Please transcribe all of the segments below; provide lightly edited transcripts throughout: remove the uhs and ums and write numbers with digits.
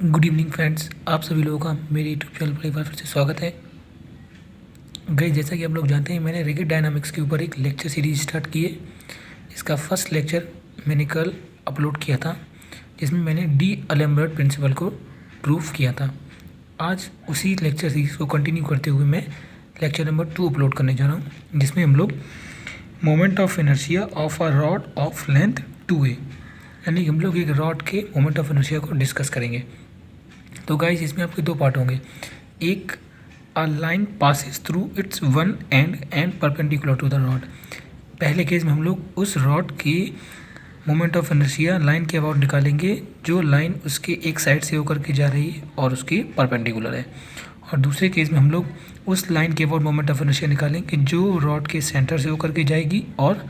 Good evening friends, आप सभी लोगों का मेरे यूट्यूब चैनल पर एक बार फिर से स्वागत है। गाइस, जैसा कि आप लोग जानते हैं, मैंने रिजिड डायनामिक्स के ऊपर एक लेक्चर सीरीज स्टार्ट की है। इसका फर्स्ट लेक्चर मैंने कल अपलोड किया था, जिसमें मैंने डी अलेम्बर्ट प्रिंसिपल को प्रूफ किया था। आज उसी लेक्चर सीरीज को कंटिन्यू करते हुए मैं लेक्चर नंबर 2 अपलोड करने जा रहा हूँ, जिसमें हम लोग moment of inertia of a rod of length 2a, यानी हम लोग एक रॉड के मोमेंट ऑफ इनर्शिया को डिस्कस करेंगे। तो गाइस, इसमें आपके दो पार्ट होंगे। एक, a line passes through its one end and perpendicular to the rod. पहले केस में हम लोग उस रॉड की मोमेंट ऑफ इनर्शिया लाइन के अबाउट निकालेंगे जो लाइन उसके एक साइड से होकर के जा रही है और उसकी परपेंडिकुलर है। और दूसरे केस में हम लोग उस लाइन के अबाउट मोमेंट ऑफ इनर्शिया निकालेंगे जो रॉड के सेंटर से होकर के जाएगी और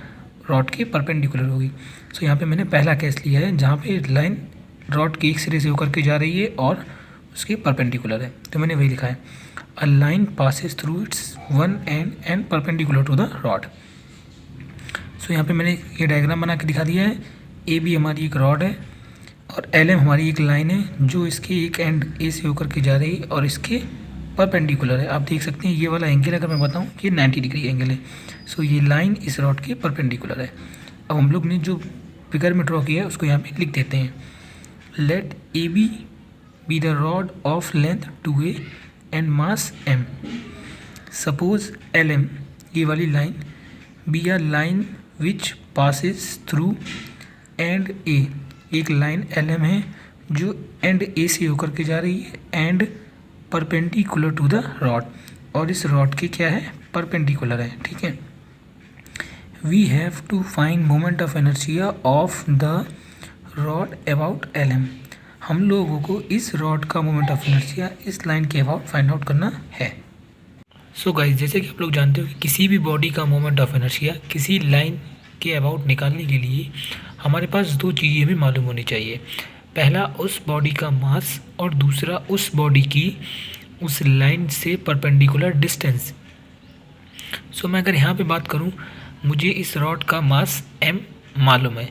रॉड के परपेंडिकुलर होगी। सो यहाँ पे मैंने पहला केस लिया है जहाँ पे लाइन रॉड के एक सिरे से होकर के जा रही है और उसकी परपेंडिकुलर है, तो मैंने वही लिखा है, a line passes through its one end and perpendicular to the rod. So यहाँ पे मैंने ये डायग्राम बना के दिखा दिया है। ए बी हमारी एक रॉड है और एल एम हमारी एक लाइन है जो इसके एक एंड ए से होकर के जा रही है और इसके परपेंडिकुलर है। आप देख सकते हैं ये वाला एंगल अगर मैं बताऊँ कि 90 डिग्री एंगल है। सो ये लाइन इस रॉड के परपेंडिकुलर है। अब हम लोग ने जो फिगर में ड्रॉ किया है उसको यहाँ पे लिख देते हैं। Let A B be the rod of length 2a and mass m. Suppose lm, ये वाली line, be a line which passes through end a, एक लाइन lm है जो end a से होकर के जा रही है and perpendicular to the rod, और इस रॉड के क्या है, परपेंडिकुलर है। ठीक है, we have to find moment of inertia of the rod about lm. हम लोगों को इस रॉड का मोमेंट ऑफ इनर्शिया इस लाइन के अबाउट फाइंड आउट करना है। सो गाइस, जैसे कि आप लोग जानते हो कि किसी भी बॉडी का मोमेंट ऑफ इनर्शिया किसी लाइन के अबाउट निकालने के लिए हमारे पास दो चीज़ें भी मालूम होनी चाहिए। पहला, उस बॉडी का मास, और दूसरा उस बॉडी की उस लाइन से परपेंडिकुलर डिस्टेंस। सो मैं अगर यहाँ पे बात करूँ, मुझे इस रॉड का मास m मालूम है,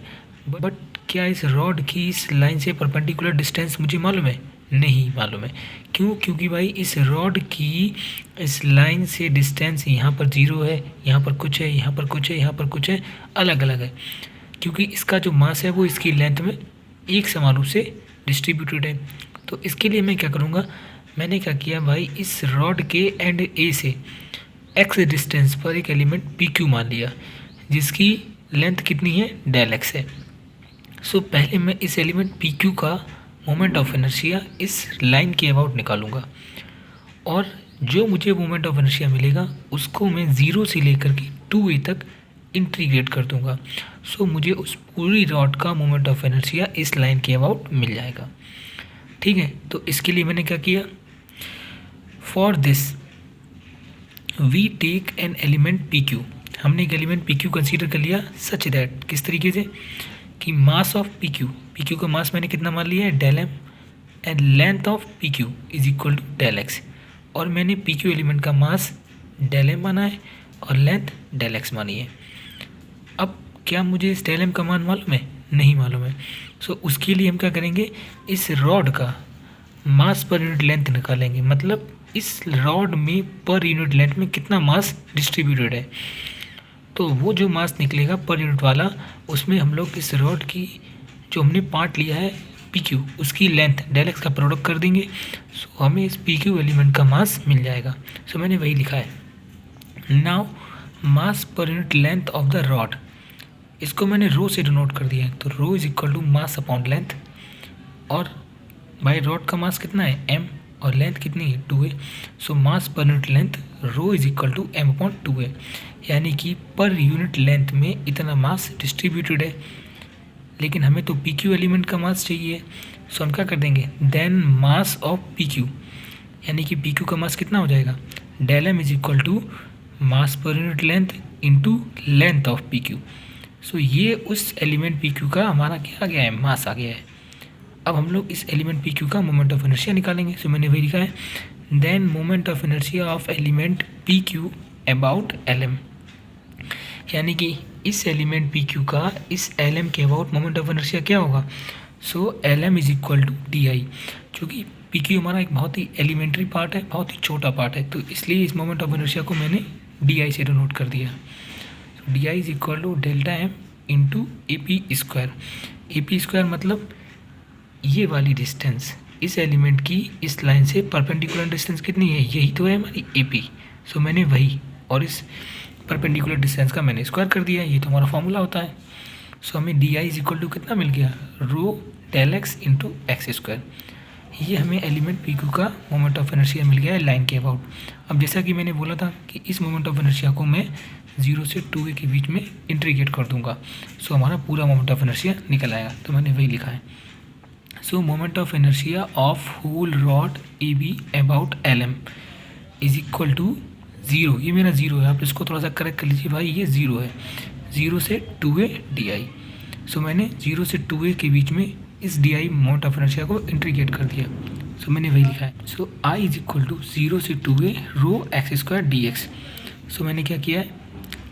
बट क्या इस रॉड की इस लाइन से परपेंडिकुलर डिस्टेंस मुझे मालूम है? नहीं मालूम है। क्यों? क्योंकि भाई इस रॉड की इस लाइन से डिस्टेंस यहाँ पर 0 है, यहाँ पर कुछ है, यहाँ पर कुछ है, यहाँ पर कुछ है, अलग अलग है। क्योंकि इसका जो मास है वो इसकी लेंथ में एक समान रूप से डिस्ट्रीब्यूटेड है। तो इसके लिए मैं क्या करूँगा, मैंने क्या किया भाई, इस रॉड के एंड ए से एक्स डिस्टेंस पर एक एलिमेंट पी क्यू मान लिया जिसकी लेंथ कितनी है, डेल एक्स है। सो पहले मैं इस एलिमेंट पी क्यू का मोमेंट ऑफ इनर्शिया इस लाइन के अबाउट निकालूंगा और जो मुझे मोमेंट ऑफ इनर्शिया मिलेगा उसको मैं 0 से लेकर के 2a तक इंटीग्रेट कर दूंगा। सो मुझे उस पूरी रॉड का मोमेंट ऑफ इनर्शिया इस लाइन के अबाउट मिल जाएगा। ठीक है, तो इसके लिए मैंने क्या किया, for this we take an element P Q. हमने एक एलिमेंट पी क्यू कंसिडर कर लिया सच दैट, किस तरीके से कि मास ऑफ पी क्यू का मास मैंने कितना मान लिया है, del m, and length of P Q is equal to del x. और मैंने पी क्यू एलिमेंट का मास डेल एम माना है और लेंथ डेल एक्स मानी है। अब क्या मुझे इस डेल एम का मान मालूम है? नहीं मालूम है। सो उसके लिए हम क्या करेंगे, इस रॉड का मास पर यूनिट लेंथ निकालेंगे, मतलब इस रॉड में पर यूनिट लेंथ में कितना मास डिस्ट्रीब्यूटेड है। तो वो जो मास निकलेगा पर यूनिट वाला, उसमें हम लोग इस रॉड की जो हमने पार्ट लिया है पी क्यू, उसकी लेंथ डेल एक्स का प्रोडक्ट कर देंगे। सो हमें इस पी क्यू एलिमेंट का मास मिल जाएगा। सो मैंने वही लिखा है। Now mass per unit length of the rod, इसको मैंने रो से डिनोट कर दिया है, तो rho is equal to mass upon length. और भाई रॉड का मास कितना है, m, और लेंथ कितनी है, 2a। So mass per unit length rho is equal to m upon 2a, यानी कि पर यूनिट लेंथ में इतना मास डिस्ट्रीब्यूटेड है। लेकिन हमें तो पी क्यू एलिमेंट का मास चाहिए। सो हम क्या कर देंगे, then mass of P Q, यानी कि पी क्यू का मास कितना हो जाएगा, del m is equal to mass per unit length into length of P Q. So ये उस एलिमेंट पी क्यू का हमारा क्या आ गया है, मास आ गया है। अब हम लोग इस एलिमेंट पी क्यू का मोमेंट ऑफ इनर्शिया निकालेंगे। सो मैंने वही लिखा है, then moment of inertia of element P Q about L M, यानी कि इस एलिमेंट पी क्यू का इस एल एम के अबाउट मोमेंट ऑफ इनर्शिया क्या होगा। So L M is equal to d I. चूँकि पी क्यू हमारा एक बहुत ही एलिमेंट्री पार्ट है, बहुत ही छोटा पार्ट है, तो इसलिए इस मोमेंट ऑफ इनर्शिया को मैंने डी आई से डिनोट कर दिया। D I is equal to delta m into A P square. A P square मतलब ये वाली डिस्टेंस इस एलिमेंट की इस लाइन से परपेंडिकुलर डिस्टेंस कितनी है, यही तो है हमारी ए पी। सो मैंने वही और इस परपेंडिकुलर डिस्टेंस का मैंने स्क्वायर कर दिया, ये तो हमारा फॉर्मूला होता है। सो हमें d I is equal to कितना मिल गया, rho del x into x square. ये हमें एलिमेंट पी क्यू का मोमेंट ऑफ इनर्शिया मिल गया है लाइन के अबाउट। अब जैसा कि मैंने बोला था कि इस मोमेंट ऑफ इनर्शिया को मैं 0 से 2a के बीच में इंटीग्रेट कर दूंगा, सो हमारा पूरा मोमेंट ऑफ इनर्शिया निकल आएगा, तो मैंने वही लिखा है। So moment of inertia of whole rod A B about L M is equal to 0। ये मेरा 0 है, आप इसको थोड़ा सा करेक्ट कर लीजिए भाई, ये 0 है, 0 से 2a डी आई। सो मैंने 0 से 2a के बीच में इस D I moment of inertia को इंटीग्रेट कर दिया, सो मैंने वही लिखा है। सो आई इज इक्वल टू 0 से 2a रो एक्स स्क्वायर डी एक्स। सो मैंने क्या किया है,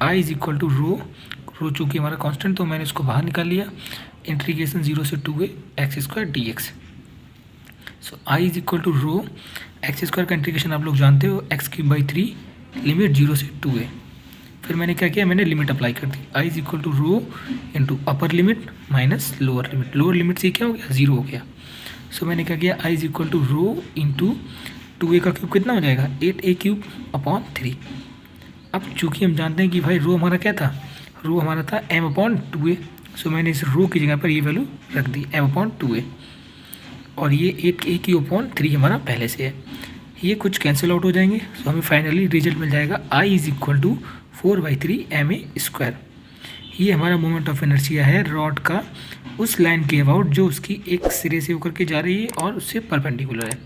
आई इज इक्वल टू रो चूँकि हमारा कांस्टेंट, तो मैंने इसको बाहर निकाल लिया, इंटीग्रेशन 0 से 2a x square d x. So I is equal to rho x square का इंटीग्रेशन आप लोग जानते हो, x³/3 लिमिट 0 से 2a। फिर मैंने क्या किया, मैंने लिमिट अप्लाई कर दी, I is equal to rho into upper limit minus lower limit. Lower limit से क्या हो गया, 0 हो गया। सो मैंने क्या किया, I is equal to rho into 2a का क्यूब कितना हो जाएगा, 8a³/3। अब चूँकि हम जानते हैं कि भाई रो हमारा क्या था, रो हमारा था m/2a। सो मैंने इस रो की जगह पर ये वैल्यू रख दी m/2a, और ये 8a³ हमारा पहले से है, ये कुछ कैंसिल आउट हो जाएंगे। सो हमें फाइनली रिजल्ट मिल जाएगा आई इज इक्वल टू 4/3 ma²। ये हमारा मोमेंट ऑफ इनर्शिया है रॉड का उस लाइन के अबाउट जो उसकी एक सिरे से होकर के जा रही है और उससे परपेंडिकुलर है।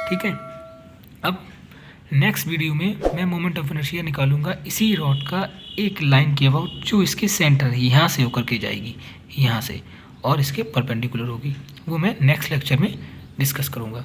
ठीक है, अब नेक्स्ट वीडियो में मैं मोमेंट ऑफ इनर्शिया निकालूंगा इसी रॉड का एक लाइन के अबाउट जो इसके सेंटर है, यहाँ से होकर के जाएगी, यहाँ से, और इसके परपेंडिकुलर होगी। वो मैं नेक्स्ट लेक्चर में डिस्कस करूँगा।